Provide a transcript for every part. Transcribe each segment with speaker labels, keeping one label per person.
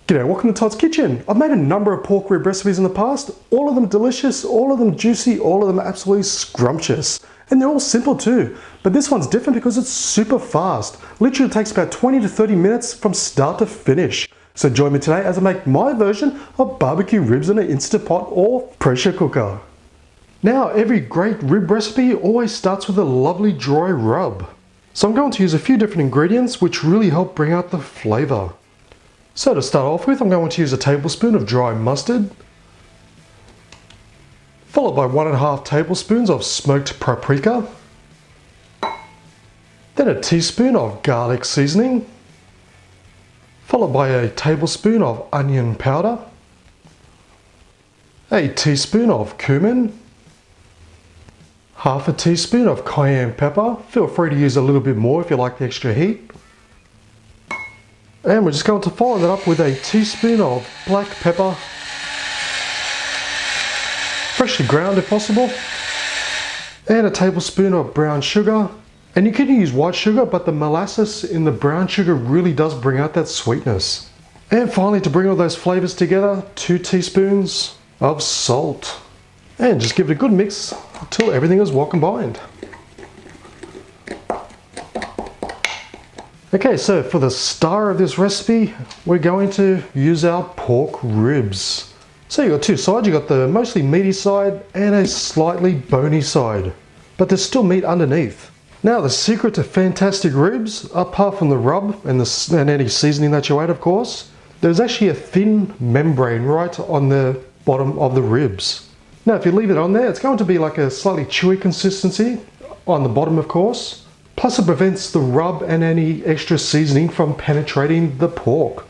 Speaker 1: G'day, welcome to Todd's Kitchen. I've made a number of pork rib recipes in the past, all of them delicious, all of them juicy, all of them absolutely scrumptious. And they're all simple too, but this one's different because it's super fast. Literally takes about 20 to 30 minutes from start to finish. So join me today as I make my version of barbecue ribs in an Instant Pot or pressure cooker. Now, every great rib recipe always starts with a lovely dry rub. So I'm going to use a few different ingredients which really help bring out the flavour. So to start off with, I'm going to use a tablespoon of dry mustard, followed by 1.5 tablespoons of smoked paprika, then a teaspoon of garlic seasoning, followed by a tablespoon of onion powder, a teaspoon of cumin, half a teaspoon of cayenne pepper. Feel free to use a little bit more if you like the extra heat. And we're just going to follow that up with a teaspoon of black pepper, freshly ground if possible, and a tablespoon of brown sugar. And you can use white sugar, but the molasses in the brown sugar really does bring out that sweetness. And finally, to bring all those flavors together, 2 teaspoons of salt. And just give it a good mix until everything is well combined. Okay, so for the star of this recipe, we're going to use our pork ribs. So you've got 2 sides, you've got the mostly meaty side and a slightly bony side, but there's still meat underneath. Now the secret to fantastic ribs, apart from the rub and any seasoning that you add of course, there's actually a thin membrane right on the bottom of the ribs. Now if you leave it on there, it's going to be like a slightly chewy consistency on the bottom of course. Plus it prevents the rub and any extra seasoning from penetrating the pork.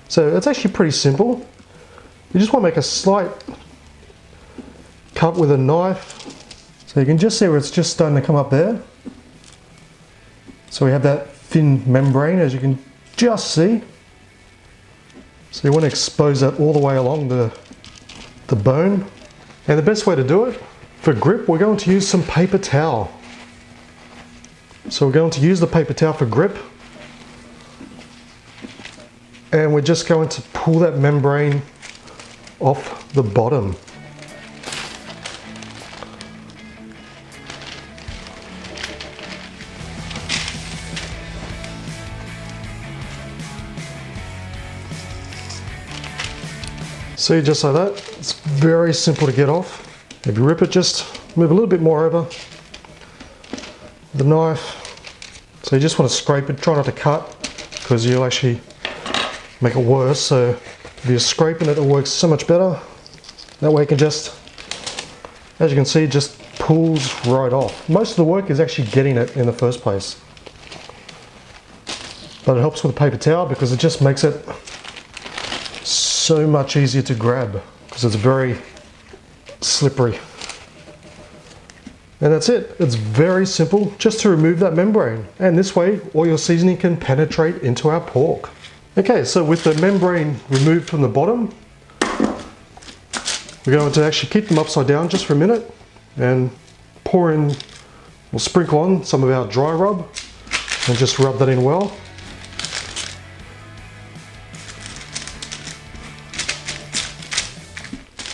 Speaker 1: So it's actually pretty simple. You just want to make a slight cut with a knife. So you can just see where it's just starting to come up there. So we have that thin membrane as you can just see. So you want to expose that all the way along the bone. And the best way to do it, for grip, we're going to use some paper towel. So we're going to use the paper towel for grip. And we're just going to pull that membrane off the bottom. See, just like that. It's very simple to get off. If you rip it, just move a little bit more over the knife. So you just want to scrape it, try not to cut because you'll actually make it worse. So if you're scraping it, it works so much better. That way you can just, as you can see, just pulls right off. Most of the work is actually getting it in the first place. But it helps with a paper towel because it just makes it so much easier to grab because it's very slippery. And that's it. It's very simple just to remove that membrane. And this way, all your seasoning can penetrate into our pork. Okay, so with the membrane removed from the bottom, we're going to actually keep them upside down just for a minute and pour in, we'll sprinkle on some of our dry rub and just rub that in well.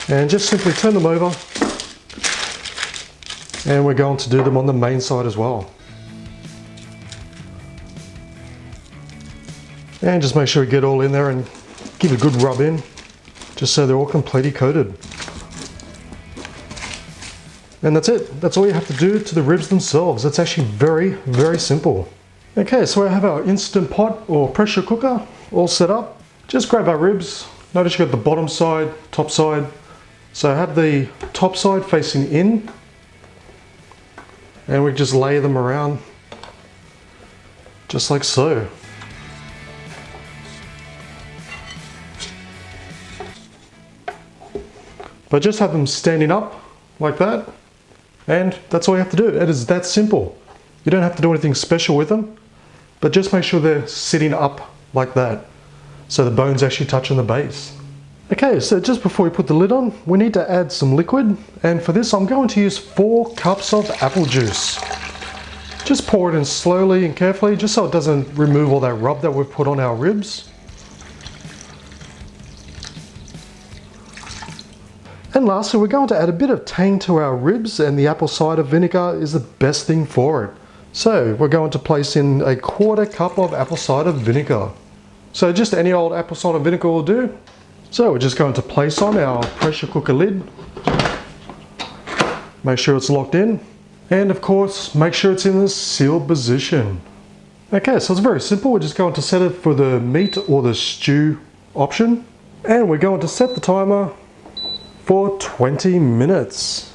Speaker 1: And just simply turn them over. And we're going to do them on the main side as well. And just make sure we get all in there and give it a good rub in, just so they're all completely coated. And that's it. That's all you have to do to the ribs themselves. It's actually very, very simple. Okay, so I have our Instant Pot or pressure cooker all set up. Just grab our ribs. Notice you got the bottom side, top side. So I have the top side facing in. And we just lay them around just like so. But just have them standing up like that, and that's all you have to do. It is that simple. You don't have to do anything special with them, but just make sure they're sitting up like that so the bone's actually touching the base. Okay, so just before we put the lid on, we need to add some liquid, and for this I'm going to use 4 cups of apple juice. Just pour it in slowly and carefully, just so it doesn't remove all that rub that we've put on our ribs. And lastly, we're going to add a bit of tang to our ribs, and the apple cider vinegar is the best thing for it. So we're going to place in a 1/4 cup of apple cider vinegar. So just any old apple cider vinegar will do. So we're just going to place on our pressure cooker lid. Make sure it's locked in. And of course, make sure it's in the sealed position. Okay, so it's very simple. We're just going to set it for the meat or the stew option. And we're going to set the timer for 20 minutes.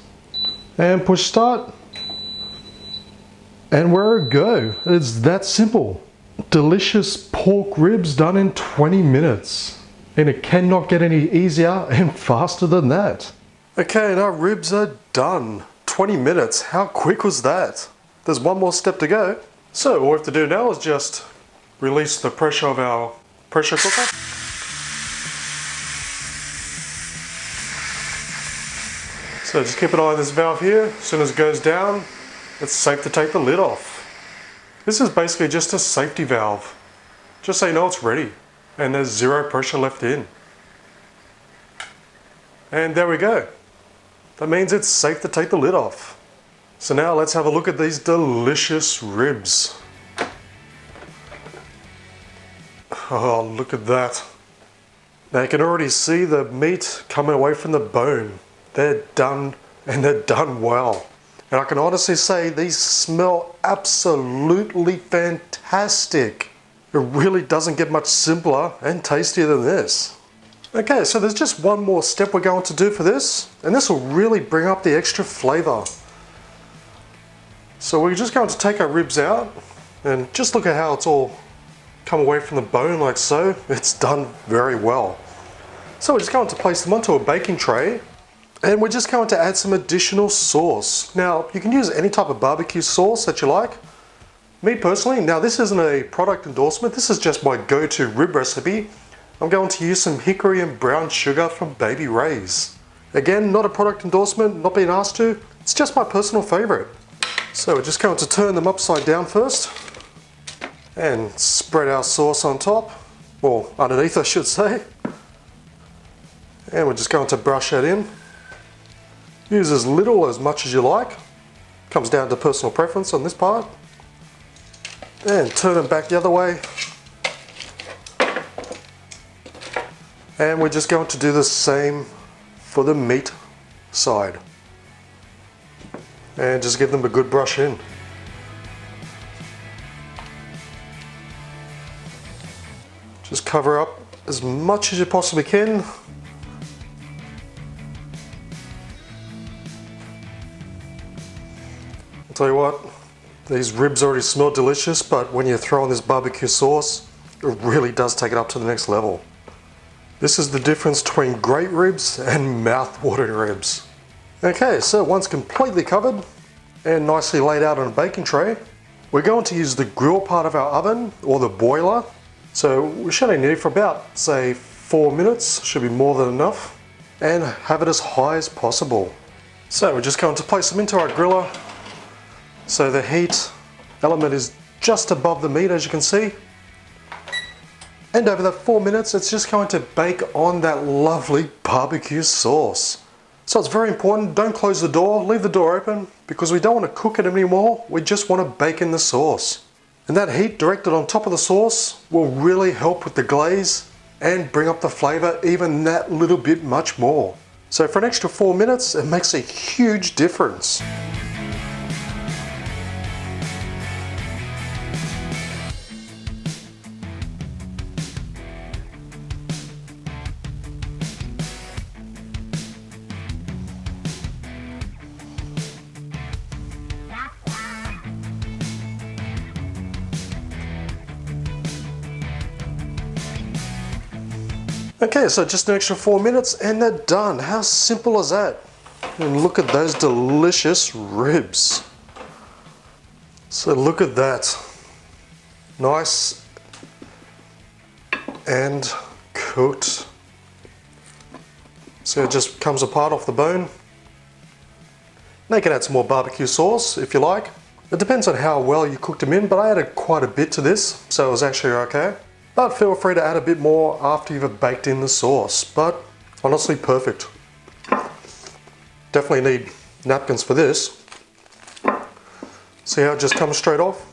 Speaker 1: And push start. And we're a go. It's that simple. Delicious pork ribs done in 20 minutes. And it cannot get any easier and faster than that. Okay, and our ribs are done. 20 minutes, how quick was that? There's one more step to go. So all we have to do now is just release the pressure of our pressure cooker. So just keep an eye on this valve here. As soon as it goes down, it's safe to take the lid off. This is basically just a safety valve. Just so you know it's ready and there's zero pressure left in. And there we go. That means it's safe to take the lid off. So now let's have a look at these delicious ribs. Oh, look at that. Now you can already see the meat coming away from the bone. They're done, and they're done well. And I can honestly say these smell absolutely fantastic. It really doesn't get much simpler and tastier than this. Okay, so there's just one more step we're going to do for this, and this will really bring up the extra flavor. So we're just going to take our ribs out, and just look at how it's all come away from the bone like so. It's done very well. So we're just going to place them onto a baking tray, and we're just going to add some additional sauce. Now, you can use any type of barbecue sauce that you like. Me personally, now this isn't a product endorsement, this is just my go-to rib recipe. I'm going to use some hickory and brown sugar from Baby Ray's. Again, not a product endorsement, not being asked to, it's just my personal favorite. So we're just going to turn them upside down first and spread our sauce on top, or underneath I should say. And we're just going to brush that in. Use as little or as much as you like. Comes down to personal preference on this part. And turn them back the other way. And we're just going to do the same for the meat side. And just give them a good brush in. Just cover up as much as you possibly can. I'll tell you what, these ribs already smell delicious, but when you throw in this barbecue sauce, it really does take it up to the next level. This is the difference between great ribs and mouth-watering ribs. Okay, so once completely covered and nicely laid out on a baking tray, we're going to use the grill part of our oven, or the boiler. So we should only need it for about, say, 4 minutes, should be more than enough, and have it as high as possible. So we're just going to place them into our griller. So the heat element is just above the meat, as you can see. And over that 4 minutes, it's just going to bake on that lovely barbecue sauce. So it's very important, don't close the door, leave the door open, because we don't want to cook it anymore, we just want to bake in the sauce. And that heat directed on top of the sauce will really help with the glaze and bring up the flavor even that little bit much more. So for an extra 4 minutes, it makes a huge difference. Okay, so just an extra 4 minutes and they're done. How simple is that? And look at those delicious ribs. So look at that. Nice and cooked. So it just comes apart off the bone. Now you can add some more barbecue sauce if you like. It depends on how well you cooked them in, but I added quite a bit to this, so it was actually okay. But feel free to add a bit more after you've baked in the sauce, but honestly perfect. Definitely need napkins for this. See how it just comes straight off?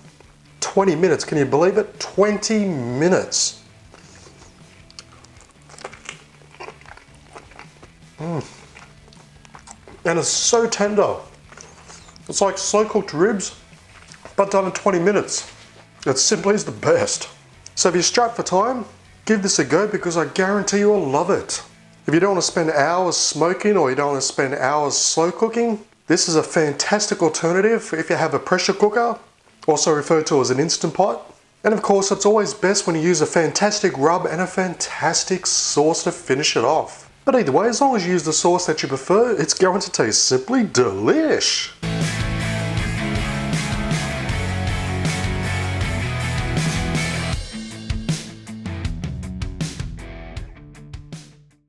Speaker 1: 20 minutes, can you believe it? 20 minutes. And it's so tender. It's like slow cooked ribs, but done in 20 minutes. It simply is the best. So if you're strapped for time, give this a go because I guarantee you'll love it. If you don't want to spend hours smoking or you don't want to spend hours slow cooking, this is a fantastic alternative if you have a pressure cooker, also referred to as an Instant Pot. And of course, it's always best when you use a fantastic rub and a fantastic sauce to finish it off. But either way, as long as you use the sauce that you prefer, it's going to taste simply delish.